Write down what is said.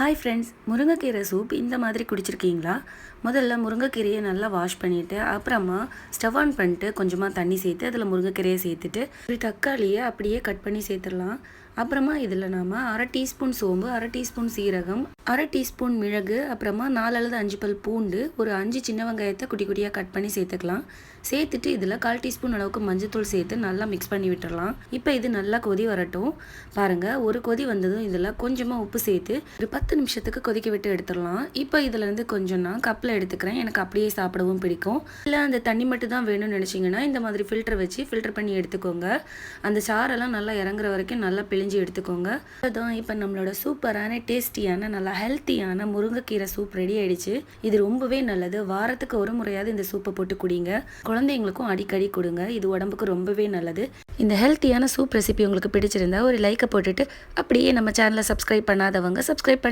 Hi friends, முருங்கைக்கீரை soup இந்த மாதிரி குடிச்சிருக்கீங்களா? முதல்ல முருங்கைக்கீரையை நல்லா வாஷ் பண்ணிவிட்டு அப்புறமா ஸ்டவ் ஆன் பண்ணிட்டு கொஞ்சமாக தண்ணி சேர்த்து அதில் முருங்கைக்கீரையை சேர்த்துட்டு ஒரு தக்காளியை அப்படியே கட் பண்ணி சேர்த்துடலாம். அப்புறமா இதில் நாம் அரை டீஸ்பூன் சோம்பு, அரை டீஸ்பூன் சீரகம், அரை டீஸ்பூன் மிளகு, அப்புறமா 4 அல்லது 5 பல் பூண்டு, ஒரு 5 சின்ன வெங்காயத்தை குட்டி குட்டியாக கட் பண்ணி சேர்த்துக்கலாம். சேர்த்துட்டு இதில் 1/4 டீஸ்பூன் அளவுக்கு மஞ்சத்தூள் சேர்த்து நல்லா மிக்ஸ் பண்ணி விட்டுடலாம். இப்போ இது நல்லா கொதி வரட்டும். பாருங்கள், ஒரு கொதி வந்ததும் இதில் கொஞ்சமாக உப்பு சேர்த்து ஒரு 10 நிமிஷத்துக்கு கொதிக்க விட்டு எடுத்துடலாம். இப்போ இதிலேருந்து கொஞ்சம் நான் கப்பில் எடுத்துக்கிறேன், எனக்கு அப்படியே சாப்பிடவும் பிடிக்கும். இல்லை அந்த தண்ணி மட்டும் தான் வேணும்னு நினச்சிங்கன்னா இந்த மாதிரி ஃபில்டர் வச்சு ஃபில்டர் பண்ணி எடுத்துக்கோங்க. அந்த சாரெல்லாம் நல்லா இறங்குற வரைக்கும் நல்லா பிழிஞ்சு எடுத்துக்கோங்க. அதுதான் இப்போ நம்மளோட சூப்பரான டேஸ்டியான நல்லா ஹெல்த்தியான முருங்கைக்கீரை சூப் ரெடி ஆயிடுச்சு. இது ரொம்பவே நல்லது. வாரத்துக்கு ஒரு முறையாவது இந்த சூப்பை போட்டு குடிங்க. குழந்தைங்களுக்கும் அடிக்கடி கொடுங்க. இது உடம்புக்கு ரொம்பவே நல்லது. இந்த ஹெல்த்தியான சூப் ரெசிபி உங்களுக்கு பிடிச்சிருந்தா ஒரு லைக்கை போட்டுட்டு அப்படியே நம்ம சேனலை சப்ஸ்கிரைப் பண்ணாதவங்க சப்ஸ்கிரைப்